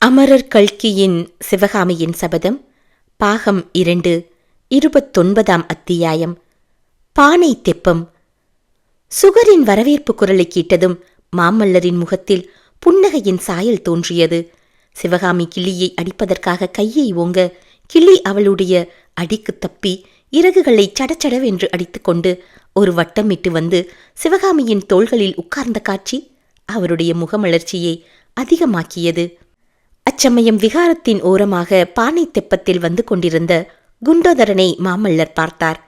அமரர் கல்கியின் சிவகாமியின் சபதம் பாகம் 2 29ஆம் அத்தியாயம். பானை தெப்பம். சுகரின் வரவேற்பு குரலை கேட்டதும் மாமல்லரின் முகத்தில் புன்னகையின் சாயல் தோன்றியது. சிவகாமி கிளியை அடிப்பதற்காக கையை ஓங்க கிளி அவளுடைய அடிக்கு தப்பி இறகுகளை சடச்சடவென்று அடித்துக்கொண்டு ஒரு வட்டமிட்டு வந்து சிவகாமியின் தோள்களில் உட்கார்ந்த காட்சி அவருடைய முகமலர்ச்சியை அதிகமாக்கியது. அச்சமயம் விகாரத்தின் ஓரமாக பானை தெப்பத்தில் வந்து கொண்டிருந்த குண்டோதரனை மாமல்லர் பார்த்தார்.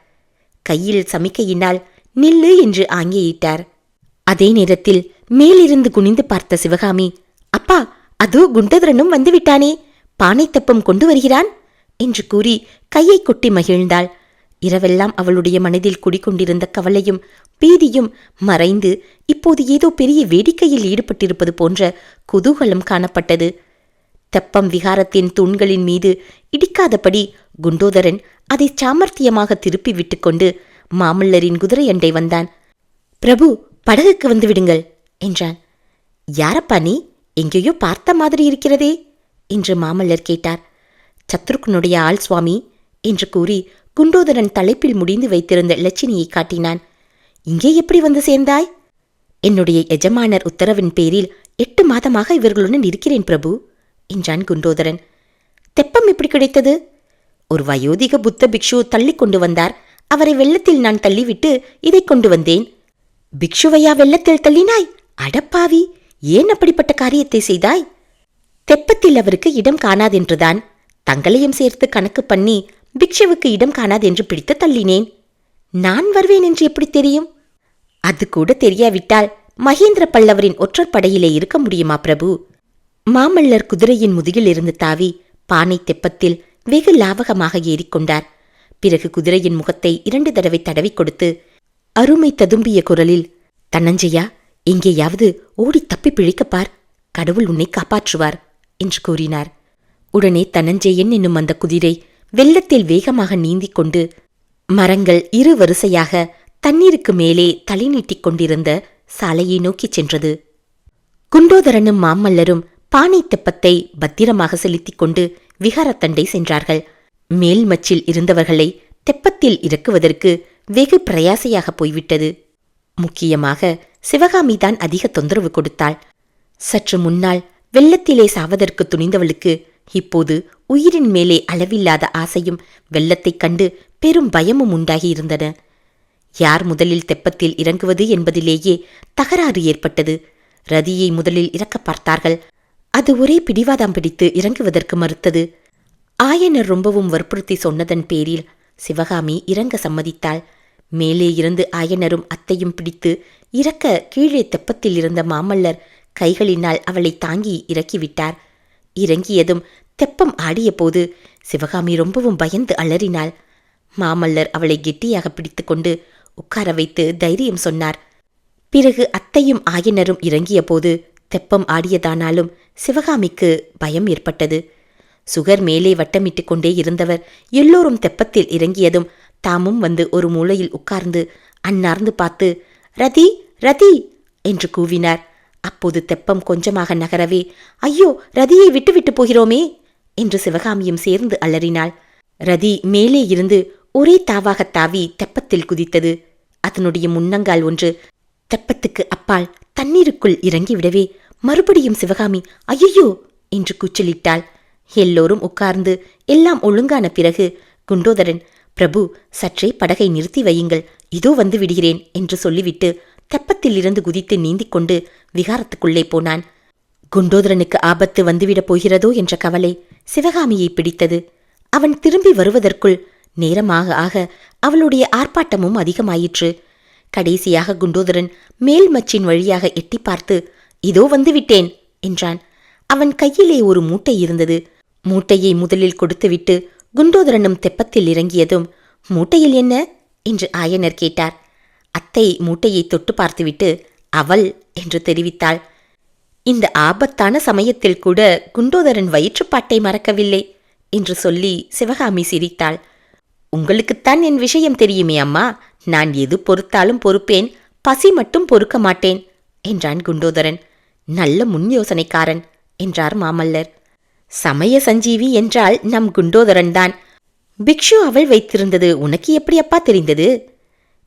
கையில் சமிக்கையினால் நில்லு என்று ஆங்கியிட்டார். அதே நேரத்தில் மேலிருந்து குனிந்து பார்த்த சிவகாமி, அப்பா, அதோ குண்டோதரனும் வந்துவிட்டானே, பானை தெப்பம் கொண்டு வருகிறான் என்று கூறி கையை கொட்டி மகிழ்ந்தாள். இரவெல்லாம் அவளுடைய மனதில் குடிக்கொண்டிருந்த கவலையும் பீதியும் மறைந்து இப்போது ஏதோ பெரிய வேடிக்கையில் ஈடுபட்டிருப்பது போன்ற குதூகலம் காணப்பட்டது. தெப்பம் விகாரத்தின் தூண்களின் மீது இடிக்காதபடி குண்டோதரன் அதை சாமர்த்தியமாக திருப்பி விட்டுக்கொண்டு மாமல்லரின் குதிரை அண்டை வந்தான். பிரபு, படகுக்கு வந்து விடுங்கள் என்றான். யாரப்பா நீ? எங்கேயோ பார்த்த மாதிரி இருக்கிறதே என்று மாமல்லர் கேட்டார். சத்ருக்னுடைய ஆள் சுவாமி என்று கூறி குண்டோதரன் தலைப்பில் முடிந்து வைத்திருந்த லட்சுமியை காட்டினான். இங்கே எப்படி வந்து சேர்ந்தாய்? என்னுடைய எஜமானர் உத்தரவின் பேரில் 8 மாதமாக இவர்களுடன் இருக்கிறேன் பிரபு என்றான் குண்டோதரன். தெப்பம் எப்படி கிடைத்தது? ஒரு வயோதிக புத்த பிக்ஷு தள்ளி கொண்டு வந்தார். அவரை வெள்ளத்தில் நான் தள்ளிவிட்டு இதை கொண்டு வந்தேன். பிக்ஷுவையா வெள்ளத்தில் தள்ளினாய்? அடப்பாவி, ஏன் அப்படிப்பட்ட காரியத்தை செய்தாய்? தெப்பத்தில் அவருக்கு இடம் காணாதென்றுதான். தங்களையும் சேர்த்து கணக்கு பண்ணி பிக்ஷுவுக்கு இடம் காணாதென்று பிடித்து தள்ளினேன். நான் வருவேன் என்று எப்படி தெரியும்? அது கூட தெரியாவிட்டால் மகேந்திர பல்லவரின் ஒற்றர் படையிலே இருக்க முடியுமா பிரபு? மாமல்லர் குதிரையின் முதுகிலிருந்து தாவி பானை தெப்பத்தில் வெகு லாவகமாக ஏறிக்கொண்டார். பிறகு குதிரையின் முகத்தை 2 தடவை தடவி கொடுத்து அருமை ததும்பிய குரலில், தன்னஞ்சையா, எங்கேயாவது ஓடி தப்பி பிழைக்கப்பார், கடவுள் உன்னை காப்பாற்றுவார் என்று கூறினார். உடனே தனஞ்செயன் என்னும் அந்த குதிரை வெள்ளத்தில் வேகமாக நீந்திக் கொண்டு மரங்கள் 2 வரிசையாக தண்ணீருக்கு மேலே தலை நீட்டிக் கொண்டிருந்த சாலையை நோக்கிச் சென்றது. குண்டோதரனும் மாமல்லரும் பானை தெப்பத்தை பத்திரமாக செலுத்திக் கொண்டு விகாரத்தண்டை சென்றார்கள். மேல் மச்சில் இருந்தவர்களை தெப்பத்தில் இறக்குவதற்கு வெகு பிரயாசையாக போய்விட்டது. முக்கியமாக சிவகாமிதான் அதிக தொந்தரவு கொடுத்தாள். சற்று முன்னால் வெள்ளத்திலே சாவதற்கு துணிந்தவளுக்கு இப்போது உயிரின் மேலே அளவில்லாத ஆசையும் வெள்ளத்தைக் கண்டு பெரும் பயமும் உண்டாகியிருந்தன. யார் முதலில் தெப்பத்தில் இறங்குவது என்பதிலேயே தகராறு ஏற்பட்டது. ரதியை முதலில் இறக்க பார்த்தார்கள். அது ஒரே பிடிவாதம் பிடித்து இறங்குவதற்கு மறுத்தது. ஆயனர் ரொம்பவும் வற்புறுத்தி சொன்னதன் பேரில் சிவகாமி இறங்க சம்மதித்தாள். மேலே இருந்து ஆயனரும் அத்தையும் பிடித்து இறக்க கீழே தெப்பத்தில் இருந்த மாமல்லர் கைகளினால் அவளை தாங்கி இறக்கிவிட்டார். இறங்கியதும் தெப்பம் ஆடிய போது சிவகாமி ரொம்பவும் பயந்து அலறினாள். மாமல்லர் அவளை கெட்டியாக பிடித்து கொண்டு உட்கார வைத்து தைரியம் சொன்னார். பிறகு அத்தையும் ஆயனரும் இறங்கிய போது தெப்பம் ஆடியதானாலும் சிவகாமிக்கு பயம் ஏற்பட்டது. சுகர் மேலே வட்டமிட்டு கொண்டே இருந்தவர் எல்லோரும் தெப்பத்தில் இறங்கியதும் தாமும் வந்து ஒரு மூலையில் உட்கார்ந்து அன்னார்ந்து பார்த்து, ரதி, ரதி என்று கூவினார். அப்போது தெப்பம் கொஞ்சமாக நகரவே, ஐயோ, ரதியை விட்டுவிட்டு போகிறோமே என்று சிவகாமியும் சேர்ந்து அலறினாள். ரதி மேலே இருந்து ஒரே தாவாக தாவி தெப்பத்தில் குதித்தது. அதனுடைய முன்னங்கால் ஒன்று தெப்பத்துக்கு அப்பால் தண்ணீருக்குள் இறங்கிவிடவே மறுபடியும் சிவகாமி ஐயோ என்று கூச்சலிட்டாள். எல்லோரும் உட்கார்ந்து எல்லாம் ஒழுங்கான பிறகு குண்டோதரன், பிரபு, சற்றே படகை நிறுத்தி வையுங்கள், இதோ வந்து விடுகிறேன் என்று சொல்லிவிட்டு தெப்பத்தில் இருந்து குதித்து நீந்திக் கொண்டு விகாரத்துக்குள்ளே போனான். குண்டோதரனுக்கு ஆபத்து வந்துவிடப் போகிறதோ என்ற கவலை சிவகாமியை பிடித்தது. அவன் திரும்பி வருவதற்குள் நேரமாக ஆக அவளுடைய ஆர்ப்பாட்டமும் அதிகமாயிற்று. கடைசியாக குண்டோதரன் மேல் மச்சின் வழியாக எட்டி பார்த்து, இதோ வந்துவிட்டேன் என்றான். அவன் கையிலே ஒரு மூட்டை இருந்தது. மூட்டையை முதலில் கொடுத்துவிட்டு குண்டோதரனும் தெப்பத்தில் இறங்கியதும், மூட்டையில் என்ன என்று ஆயனர் கேட்டார். அத்தை மூட்டையை தொட்டு பார்த்துவிட்டு அவள் என்று தெரிவித்தாள். இந்த ஆபத்தான சமயத்தில் கூட குண்டோதரன் வயிற்றுப்பாட்டை மறக்கவில்லை என்று சொல்லி சிவகாமி சிரித்தாள். உங்களுக்குத்தான் என் விஷயம் தெரியுமே அம்மா, நான் எது பொறுத்தாலும் பொறுப்பேன், பசி மட்டும் பொறுக்க மாட்டேன் என்றான் குண்டோதரன். நல்ல முன் யோசனைக்காரன் என்றார் மாமல்லர். சமய சஞ்சீவி என்றால் நம் குண்டோதரன்தான். பிக்ஷு அவள் வைத்திருந்தது உனக்கு எப்படி அப்பா தெரிந்தது?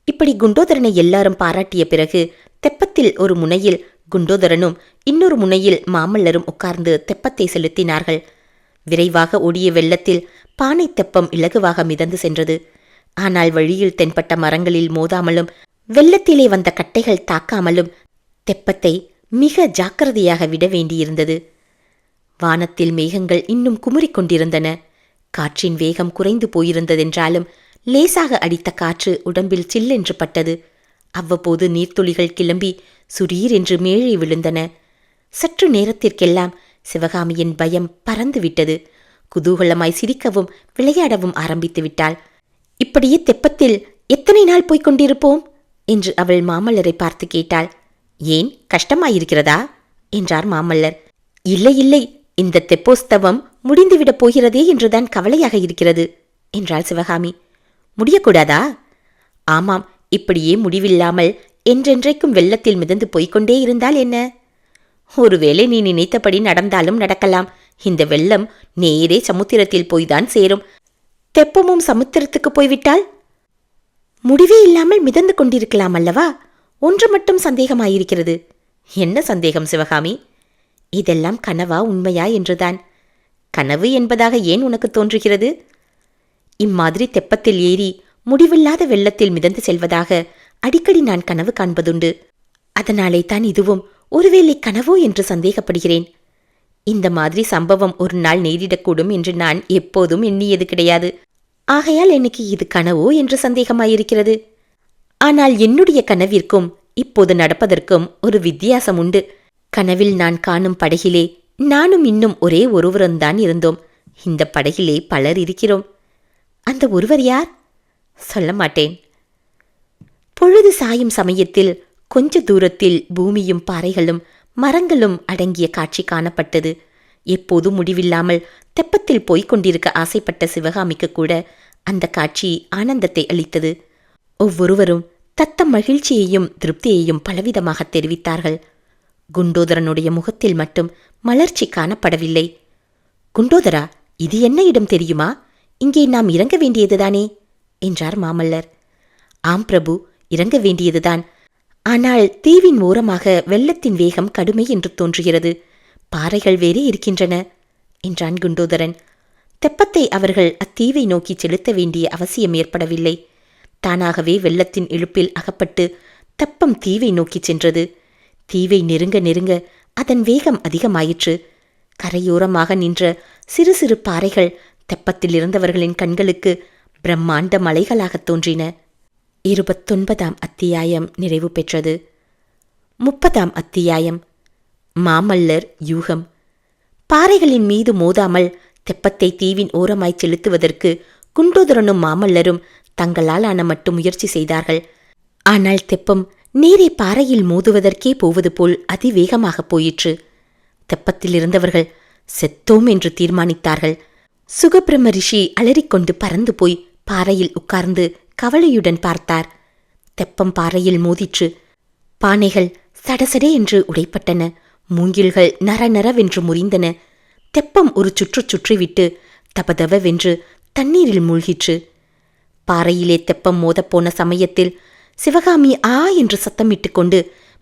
இப்படி குண்டோதரனை எல்லாரும் பாராட்டிய பிறகு தெப்பத்தில் ஒரு முனையில் குண்டோதரனும் இன்னொரு முனையில் மாமல்லரும் உட்கார்ந்து தெப்பத்தை செலுத்தினார்கள். விரைவாக ஓடிய வெள்ளத்தில் பானை தெப்பம் இலகுவாக மிதந்து சென்றது. ஆனால் வழியில் தென்பட்ட மரங்களில் மோதாமலும் வெள்ளத்திலே வந்த கட்டைகள் தாக்காமலும் தெப்பத்தை மிக ஜாக்கிரதையாக விட வேண்டியிருந்தது. வானத்தில் மேகங்கள் இன்னும் குமுறிக் கொண்டிருந்தன. காற்றின் வேகம் குறைந்து போயிருந்ததென்றாலும் லேசாக அடித்த காற்று உடம்பில் சில்லென்று பட்டது. அவ்வப்போது நீர்த்துளிகள் கிளம்பி சுரீர் என்று மேலே விழுந்தன. சற்று நேரத்திற்கெல்லாம் சிவகாமியின் பயம் பறந்துவிட்டது. குதூகலமாய் சிரிக்கவும் விளையாடவும் ஆரம்பித்து விட்டாள். இப்படியே தெப்பத்தில் எத்தனை நாள் போய்க் கொண்டிருப்போம் என்று அவள் மாமல்லரை பார்த்து கேட்டாள். ஏன், கஷ்டமாயிருக்கிறதா என்றார் மாமல்லர். இல்லை இல்லை, இந்த தெப்போஸ்தவம் முடிந்துவிடப் போகிறதே என்றுதான் கவலையாக இருக்கிறது என்றாள் சிவகாமி. முடியக்கூடாதா? ஆமாம், இப்படியே முடிவில்லாமல் என்றென்றைக்கும் வெள்ளத்தில் மிதந்து போய்கொண்டே இருந்தால் என்ன? ஒருவேளை நீ நினைத்தபடி நடந்தாலும் நடக்கலாம். இந்த வெள்ளம் நேரே சமுத்திரத்தில் போய்தான் சேரும். தெப்பமும் சமுத்திரத்துக்கு போய்விட்டால் முடிவே இல்லாமல் மிதந்து கொண்டிருக்கலாம் அல்லவா? ஒன்று மட்டும் சந்தேகமாயிருக்கிறது. என்ன சந்தேகம் சிவகாமி? இதெல்லாம் கனவா உண்மையா என்றுதான். கனவு என்பதாக ஏன் உனக்கு தோன்றுகிறது? இம்மாதிரி தெப்பத்தில் ஏறி முடிவில்லாத வெள்ளத்தில் மிதந்து செல்வதாக அடிக்கடி நான் கனவு காண்பதுண்டு. அதனாலே தான் இதுவும் ஒருவேளை கனவோ என்று சந்தேகப்படுகிறேன். இந்த மாதிரி சம்பவம் ஒரு நாள் நேரிடக்கூடும் என்று நான் எப்போதும் எண்ணியது கிடையாது. ஆகையால் எனக்கு இது கனவோ என்று சந்தேகமாயிருக்கிறது. ஆனால் என்னுடைய கனவிற்கும் இப்போது நடப்பதற்கும் ஒரு வித்தியாசம் உண்டு. கனவில் நான் காணும் படகிலே நானும் இன்னும் ஒரே ஒருவரும்தான் இருந்தோம். இந்த படகிலே பலர் இருக்கிறோம். அந்த ஒருவர் யார்? சொல்ல மாட்டேன். பொழுது சாயும் சமயத்தில் கொஞ்ச தூரத்தில் பூமியும் பாறைகளும் மரங்களும் அடங்கிய காட்சி காணப்பட்டது. எப்போது முடிவில்லாமல் தெப்பத்தில் போய்க் கொண்டிருக்க ஆசைப்பட்ட சிவகாமிக்கு கூட அந்த காட்சி ஆனந்தத்தை அளித்தது. ஒவ்வொருவரும் தத்தம் மகிழ்ச்சியையும் திருப்தியையும் பலவிதமாக தெரிவித்தார்கள். குண்டோதரனுடைய முகத்தில் மட்டும் மலர்ச்சி காணப்படவில்லை. குண்டோதரா, இது என்ன இடம் தெரியுமா? இங்கே நாம் இறங்க வேண்டியதுதானே என்றார் மாமல்லர். ஆம் பிரபு, இறங்க வேண்டியதுதான். ஆனால் தீவின் ஓரமாக வெள்ளத்தின் வேகம் கடுமை என்று தோன்றுகிறது. பாறைகள் வேறே இருக்கின்றன என்றான் குண்டோதரன். தெப்பத்தை அவர்கள் அத்தீவை நோக்கி செலுத்த வேண்டிய அவசியம் ஏற்படவில்லை. தானாகவே வெள்ளத்தின் இழுப்பில் அகப்பட்டு தெப்பம் தீவை நோக்கி சென்றது. தீவை நெருங்க நெருங்க அதன் வேகம் அதிகமாயிற்று. கரையோரமாக நின்ற சிறு சிறு பாறைகள் தெப்பத்தில் இருந்தவர்களின் கண்களுக்கு பிரம்மாண்ட மலைகளாக தோன்றின. 29ஆம் அத்தியாயம் நிறைவு பெற்றது. 30ஆம் அத்தியாயம் மாமல்லர் யூகம். பாறைகளின் மீது மோதாமல் தெப்பத்தை தீவின் ஓரமாய் செலுத்துவதற்கு குண்டோதரனும் மாமல்லரும் தங்களால் ஆன மட்டும் முயற்சி செய்தார்கள். ஆனால் தெப்பம் நீரை பாறையில் மோதுவதற்கே போவது போல் அதிவேகமாக போயிற்று. தெப்பத்தில் இருந்தவர்கள் செத்தோம் என்று தீர்மானித்தார்கள். சுகபிரம ரிஷி அலறிக்கொண்டு பறந்து போய் பாறையில் உட்கார்ந்து கவலையுடன் பார்த்தார். தெப்பம் பாறையில் மோதிற்று. பானைகள் சடசடே என்று உடைப்பட்டன. மூங்கில்கள் நரநரவென்று முறிந்தன. தெப்பம் ஒரு சுற்று சுற்றிவிட்டு தபதவென்று தண்ணீரில் மூழ்கிற்று. பாறையிலே தெப்பம் மோதப்போன சமயத்தில் சிவகாமி ஆ என்று சத்தமிட்டு கொண்டு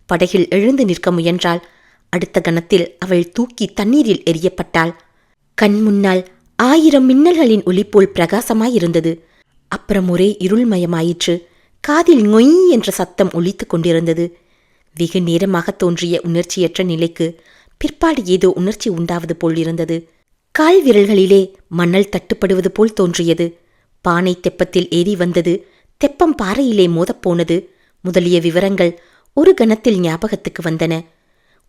படகில் எழுந்து நிற்க முயன்றாள். அடுத்த கணத்தில் அவள் தூக்கி தண்ணீரில் எறியப்பட்டாள். கண் முன்னால் 1000 மின்னல்களின் ஒளிபோல் பிரகாசமாயிருந்தது. அப்புறம் ஒரே இருள்மயமாயிற்று. காதில் நொய் என்ற சத்தம் ஒலித்து கொண்டிருந்தது. வெகு நேரமாக தோன்றிய உணர்ச்சியற்ற நிலைக்கு பிற்பாடு ஏதோ உணர்ச்சி உண்டாவது போல் இருந்தது. கால் விரல்களிலே மணல் தட்டுப்படுவது போல் தோன்றியது. பானை தெப்பத்தில் ஏறி வந்தது, தெப்பம் பாறையிலே மோதப்போனது முதலிய விவரங்கள் ஒரு கணத்தில் ஞாபகத்துக்கு வந்தன.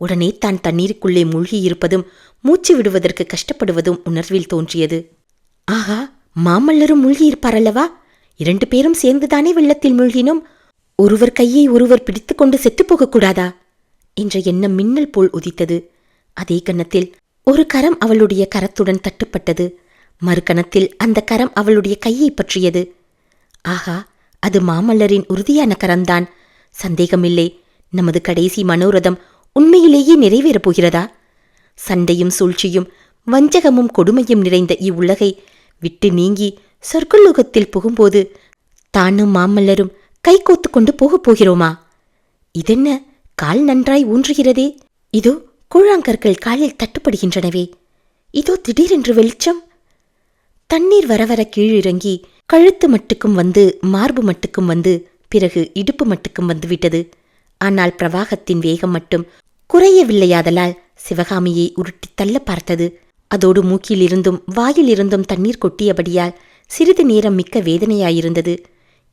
உடனே தான் தண்ணீருக்குள்ளே மூழ்கியிருப்பதும் மூச்சு விடுவதற்கு கஷ்டப்படுவதும் உணர்வில் தோன்றியது. ஆகா, மாமல்லரும் மூழ்கியிருப்பாரல்லவா? 2 பேரும் சேர்ந்துதானே வெள்ளத்தில் மூழ்கினோம். ஒருவர் கையை ஒருவர் பிடித்து கொண்டு செத்துப்போகக்கூடாதா என்ற எண்ணம் மின்னல் போல் உதித்தது. அதே கணத்தில் ஒரு கரம் அவளுடைய கரத்துடன் தட்டுப்பட்டது. மறுகணத்தில் அந்த கரம் அவளுடைய கையை பற்றியது. ஆகா, அது மாமல்லரின் உறுதியான கரம்தான். சந்தேகமில்லை, நமது கடைசி மனோரதம் உண்மையிலேயே நிறைவேறப் போகிறதா? சண்டையும் சூழ்ச்சியும் வஞ்சகமும் கொடுமையும் நிறைந்த இவ்வுலகை விட்டு நீங்கி சொர்க்கலோகத்தில் புகும்போது தானும் மாமல்லரும் கைகோத்து கொண்டு போகப் போகிறோமா? இதென்ன, கால் நன்றாய் ஊன்றுகிறதே! இதோ கூழாங்கற்கள் காலில் தட்டுப்படுகின்றனவே! இதோ திடீரென்று வெளிச்சம்! தண்ணீர் வரவர கீழிறங்கி கழுத்து மட்டுக்கும் வந்து மார்பு மட்டுக்கும் வந்து பிறகு இடுப்பு மட்டுக்கும் வந்துவிட்டது. ஆனால் பிரவாகத்தின் வேகம் மட்டும் குறையவில்லையாதலால் சிவகாமியை உருட்டி தள்ள பார்த்தது. அதோடு மூக்கிலிருந்தும் வாயிலிருந்தும் தண்ணீர் கொட்டியபடியால் சிறிது நேரம் மிக்க வேதனையாயிருந்தது.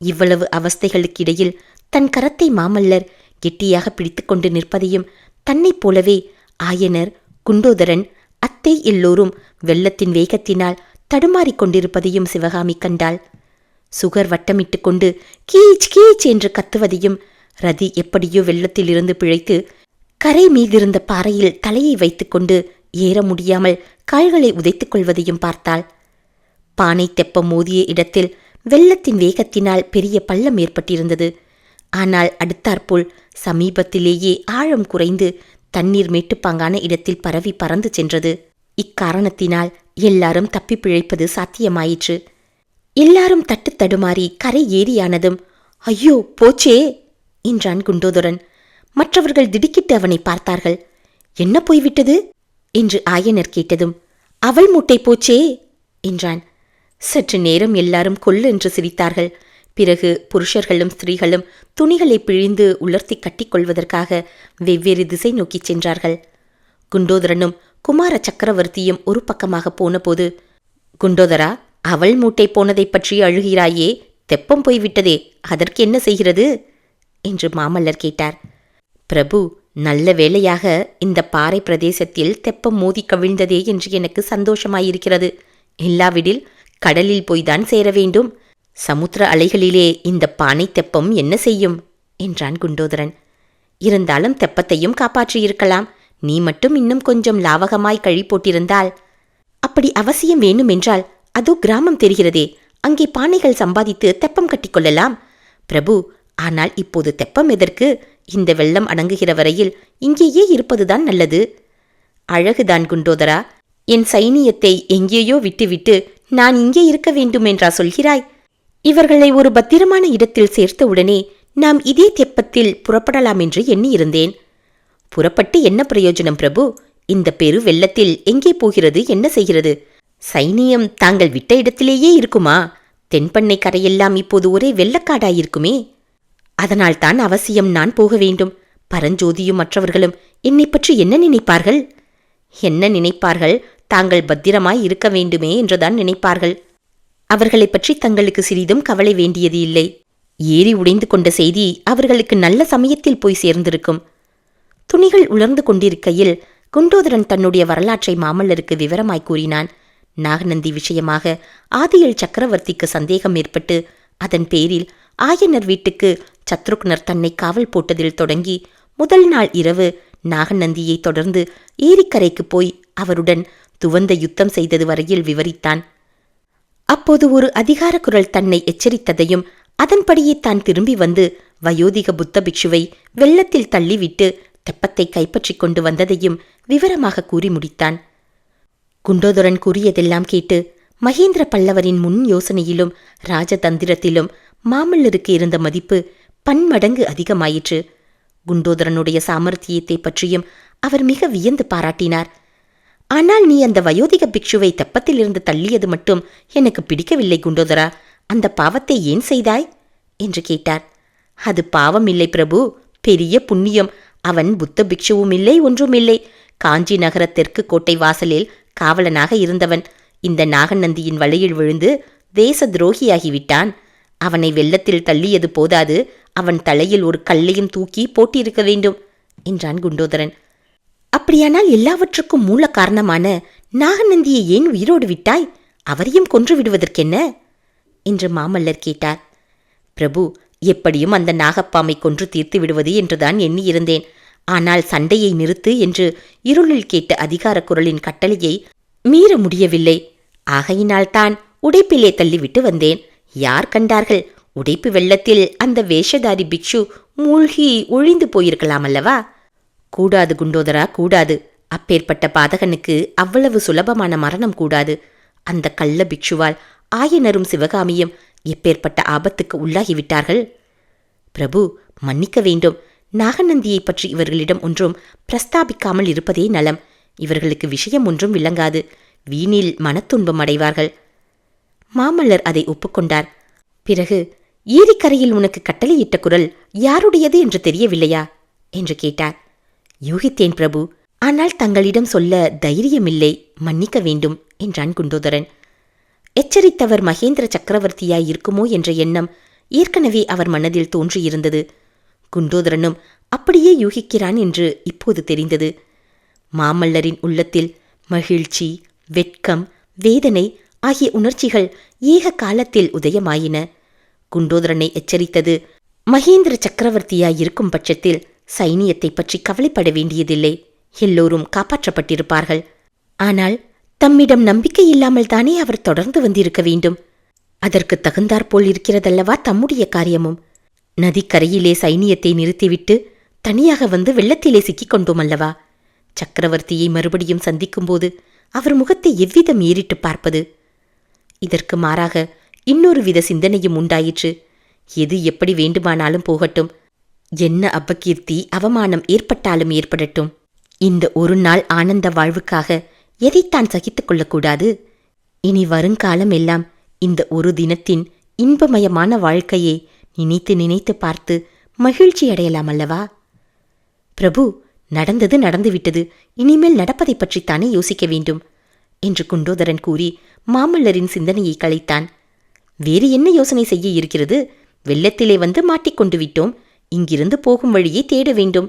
இவ்வளவு அவஸ்தைகளுக்கிடையில் தன் கரத்தை மாமல்லர் கெட்டியாக பிடித்துக்கொண்டு நிற்பதையும் தன்னைப் போலவே ஆயனர், குண்டோதரன், அத்தை எல்லோரும் வெள்ளத்தின் வேகத்தினால் தடுமாறிக் கொண்டிருப்பதையும் சிவகாமி கண்டாள். சுகர் வட்டமிட்டு கொண்டு கீச் கீச் என்று கத்துவதையும், ரதி எப்படியோ வெள்ளத்திலிருந்து பிழைத்து கரை மீதிருந்த பாறையில் தலையை வைத்துக்கொண்டு ஏற முடியாமல் கால்களை உதைத்துக் கொள்வதையும் பார்த்தாள். பானை தெப்பம் மோதிய இடத்தில் வெள்ளத்தின் வேகத்தினால் பெரிய பள்ளம் ஏற்பட்டிருந்தது. ஆனால் அடுத்தாற்போல் சமீபத்திலேயே ஆழம் குறைந்து தண்ணீர் மேட்டுப்பாங்கான இடத்தில் பரவி பறந்து சென்றது. இக்காரணத்தினால் எல்லாரும் தப்பி பிழைப்பது சாத்தியமாயிற்று. எல்லாரும் தட்டு தடுமாறி கரை ஏறியானதும் ஐயோ போச்சே என்றான் குண்டோதரன். மற்றவர்கள் திடுக்கிட்டு அவனை பார்த்தார்கள். என்ன போய்விட்டது என்று ஆயனர் கேட்டதும் அவள் மூட்டை போச்சே என்றான். சற்று நேரம் எல்லாரும் கொல்லென்று சிரித்தார்கள். பிறகு புருஷர்களும் ஸ்திரீகளும் துணிகளை பிழிந்து உலர்த்தி கட்டிக்கொள்வதற்காக வெவ்வேறு திசை நோக்கிச் சென்றார்கள். குண்டோதரனும் குமார சக்கரவர்த்தியும் ஒரு பக்கமாக போனபோது, குண்டோதரா, அவள் மூட்டை போனதை பற்றி அழுகிறாயே, தெப்பம் போய்விட்டதே, அதற்கு என்ன செய்கிறது என்று மாமல்லர் கேட்டார். பிரபு, நல்ல வேளையாக இந்த பாறை பிரதேசத்தில் தெப்பம் மோதி கவிழ்ந்ததே என்று எனக்கு சந்தோஷமாயிருக்கிறது. இல்லாவிடில் கடலில் போய்தான் சேர வேண்டும். சமுத்திர அலைகளிலே இந்த பானை தெப்பம் என்ன செய்யும் என்றான் குண்டோதரன். இருந்தாலும் தெப்பத்தையும் காப்பாற்றியிருக்கலாம். நீ மட்டும் இன்னும் கொஞ்சம் லாவகமாய் கழி போட்டிருந்தால். அப்படி அவசியம் வேணுமென்றால் அதோ கிராமம் தெரிகிறதே, அங்கே பானைகள் சம்பாதித்து தெப்பம் கட்டிக்கொள்ளலாம். பிரபு, ஆனால் இப்போது தெப்பம் எதற்கு? இந்த வெள்ளம் அடங்குகிற வரையில் இங்கேயே இருப்பதுதான் நல்லது. அழகுதான் குண்டோதரா. என் சைனியத்தை எங்கேயோ விட்டுவிட்டு நான் இங்கே இருக்க வேண்டுமென்றா சொல்கிறாய்? இவர்களை ஒரு பத்திரமான இடத்தில் சேர்த்தவுடனே நாம் இதே தெப்பத்தில் புறப்படலாம் என்று எண்ணியிருந்தேன். புறப்பட்டு என்ன பிரயோஜனம் பிரபு? இந்த பெரு வெள்ளத்தில் எங்கே போகிறது, என்ன செய்கிறது? சைனியம் தாங்கள் விட்ட இடத்திலேயே இருக்குமா? தென்பண்ணை கரையெல்லாம் இப்போது ஒரே வெள்ளக்காடாயிருக்குமே. அதனால்தான் அவசியம் நான் போக வேண்டும். பரஞ்சோதியும் மற்றவர்களும் என்னை பற்றி என்ன நினைப்பார்கள்? என்ன நினைப்பார்கள்? தாங்கள் பத்திரமாய் இருக்க வேண்டுமே என்றுதான் நினைப்பார்கள். அவர்களை பற்றி தங்களுக்கு சிறிதும் கவலை வேண்டியது இல்லை. ஏறி உடைந்து கொண்ட செய்தி அவர்களுக்கு நல்ல சமயத்தில் போய் சேர்ந்திருக்கும். துணிகள் உலர்ந்து கொண்டிருக்கையில் குண்டோதரன் தன்னுடைய வரலாற்றை மாமல்லருக்கு விவரமாய் கூறினான். நாகநந்தி விஷயமாக ஆதியல் சக்கரவர்த்திக்கு சந்தேகம் ஏற்பட்டு அதன் பேரில் ஆயனர் வீட்டுக்கு சத்ருக்னர் தன்னை காவல் போட்டதில் தொடங்கி முதல் நாள் இரவு நாகநந்தியை தொடர்ந்து ஏரிக்கரைக்கு போய் அவருடன் துவந்த யுத்தம் செய்தது வரையில் விவரித்தான். அப்போது ஒரு அதிகார குரல் தன்னை எச்சரித்ததையும் அதன்படியே தான் திரும்பி வந்து வயோதிக புத்த பிக்ஷுவை வெள்ளத்தில் தள்ளிவிட்டு தெப்பத்தை கைப்பற்றிக் கொண்டு வந்ததையும் விவரமாக கூறி முடித்தான். குண்டோதரன் கூறியதெல்லாம் கேட்டு மகேந்திர பல்லவரின் முன் யோசனையிலும் ராஜதந்திரத்திலும் மாமல்லருக்கு இருந்த மதிப்பு பன்மடங்கு அதிகமாயிற்று. குண்டோதரனுடைய சாமர்த்தியத்தை பற்றியும் அவர் மிக வியந்து பாராட்டினார். ஆனால் நீ அந்த வயோதிக பிக்ஷுவை தெப்பத்திலிருந்து தள்ளியது மட்டும் எனக்கு பிடிக்கவில்லை குண்டோதரா. அந்த பாவத்தை ஏன் செய்தாய் என்று கேட்டார். அது பாவம் இல்லை பிரபு, பெரிய புண்ணியம். அவன் புத்த பிக்ஷுவும் இல்லை, ஒன்றுமில்லை. காஞ்சி நகர தெற்கு கோட்டை வாசலில் காவலனாக இருந்தவன் இந்த நாகநந்தியின் வலையில் விழுந்து தேச துரோகியாகிவிட்டான். அவனை வெள்ளத்தில் தள்ளியது போதாது, அவன் தலையில் ஒரு கல்லையும் தூக்கி போட்டிருக்க வேண்டும் என்றான் குண்டோதரன். அப்படியானால் எல்லாவற்றுக்கும் மூல காரணமான நாகநந்தியை ஏன் உயிரோடு விட்டாய்? அவரையும் கொன்று விடுவதற்கென்ன என்று மாமல்லர் கேட்டார். பிரபு, எப்படியும் அந்த நாகப்பாமை கொன்று தீர்த்து விடுவது என்றுதான் எண்ணியிருந்தேன். ஆனால் சண்டையை நிறுத்து என்று இருளில் கேட்ட அதிகார குரலின் கட்டளையை மீற முடியவில்லை. ஆகையினால்தான் உடைப்பிலே தள்ளிவிட்டு வந்தேன். யார் கண்டார்கள்? உடைப்பு வெள்ளத்தில் அந்த வேஷதாரி பிக்ஷு மூழ்கி ஒழிந்து போயிருக்கலாம் அல்லவா? கூடாது குண்டோதரா, கூடாது. அப்பேற்பட்ட பாதகனுக்கு அவ்வளவு சுலபமான மரணம் கூடாது. அந்த கள்ள பிக்ஷுவால் ஆயனரும் சிவகாமியும் எப்பேற்பட்ட ஆபத்துக்கு உள்ளாகிவிட்டார்கள். பிரபு, மன்னிக்க வேண்டும். நாகநந்தியை பற்றி இவர்களிடம் ஒன்றும் பிரஸ்தாபிக்காமல் இருப்பதே நலம். இவர்களுக்கு விஷயம் ஒன்றும் விளங்காது. வீணில் மனத்துன்பம் அடைவார்கள். மாமல்லர் அதை ஒப்புக்கொண்டார். பிறகு, ஏரிக்கரையில் உனக்கு கட்டளையிட்ட குரல் யாருடையது என்று தெரியவில்லையா என்று கேட்டார். யூகித்தேன் பிரபு, ஆனால் தங்களிடம் சொல்ல தைரியமில்லை, மன்னிக்க வேண்டும் என்றான் குண்டோதரன். எச்சரித்தவர் மகேந்திர சக்கரவர்த்தியாய் இருக்குமோ என்ற எண்ணம் ஏற்கனவே அவர் மனதில் தோன்றியிருந்தது. குண்டோதரனும் அப்படியே யூகிக்கிறான் என்று இப்போது தெரிந்தது. மாமல்லரின் உள்ளத்தில் மகிழ்ச்சி, வெட்கம், வேதனை ஆகிய உணர்ச்சிகள் ஏக காலத்தில் உதயமாயின. குண்டோதரனை எச்சரித்தது மகேந்திர சக்கரவர்த்தியாயிருக்கும் பட்சத்தில் சைனியத்தை பற்றி கவலைப்பட வேண்டியதில்லை, எல்லோரும் காப்பாற்றப்பட்டிருப்பார்கள். ஆனால் தம்மிடம் நம்பிக்கை இல்லாமல் தானே அவர் தொடர்ந்து வந்திருக்க வேண்டும். அதற்கு தகுந்தாற்போல் இருக்கிறதல்லவா தம்முடைய காரியமும். நதிக்கரையிலே சைனியத்தை நிறுத்திவிட்டு தனியாக வந்து வெள்ளத்திலே சிக்கிக் கொண்டோம் அல்லவா? சக்கரவர்த்தியை மறுபடியும் சந்திக்கும்போது அவர் முகத்தை எவ்விதம் ஏறிட்டு பார்ப்பது? இதற்கு மாறாக இன்னொரு வித சிந்தனையும் உண்டாயிற்று. எது எப்படி வேண்டுமானாலும் போகட்டும், என்ன அபகீர்த்தி அவமானம் ஏற்பட்டாலும் ஏற்படட்டும், இந்த ஒரு நாள் ஆனந்த வாழ்வுக்காக எதைத்தான் சகித்துக் கொள்ளக்கூடாது? இனி வருங்காலம் எல்லாம் இந்த ஒரு தினத்தின் இன்பமயமான வாழ்க்கையை நினைத்து நினைத்து பார்த்து மகிழ்ச்சி அடையலாம் அல்லவா? பிரபு, நடந்தது நடந்துவிட்டது, இனிமேல் நடப்பதை பற்றித்தானே யோசிக்க வேண்டும் என்று குண்டோதரன் கூறி மாமல்லரின் சிந்தனையை கலைத்தான். வேறு என்ன யோசனை செய்ய இருக்கிறது? வெள்ளத்திலே வந்து மாட்டிக்கொண்டு விட்டோம். இங்கிருந்து போகும் வழியை தேட வேண்டும்.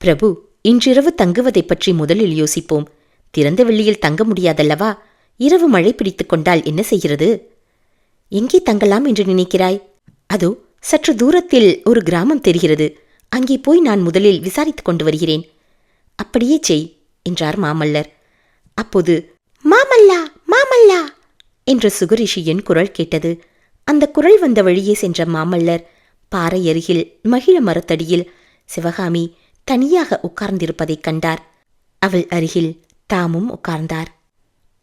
பிரபு, இன்றிரவு தங்குவதை பற்றி முதலில் யோசிப்போம். திறந்த வெளியில் தங்க முடியாதல்லவா? இரவு மழை பிடித்துக் கொண்டால் என்ன செய்கிறது? எங்கே தங்கலாம் என்று நினைக்கிறாய்? அதோ சற்று தூரத்தில் ஒரு கிராமம் தெரிகிறது. அங்கே போய் நான் முதலில் விசாரித்துக் கொண்டு வருகிறேன். அப்படியே செய் என்றார் மாமல்லர். அப்போது மாமல்லா, மாமல்லா என்ற சுகரிஷியின் குரல் கேட்டது. அந்த குரல் வந்த வழியே சென்ற மாமல்லர் பாறை அருகில் மகிழ மரத்தடியில் சிவகாமி தனியாக உட்கார்ந்திருப்பதைக் கண்டார். அவள் அருகில் தாமும் உட்கார்ந்தார்.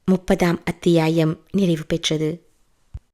30ஆம் அத்தியாயம் நிறைவு பெற்றது.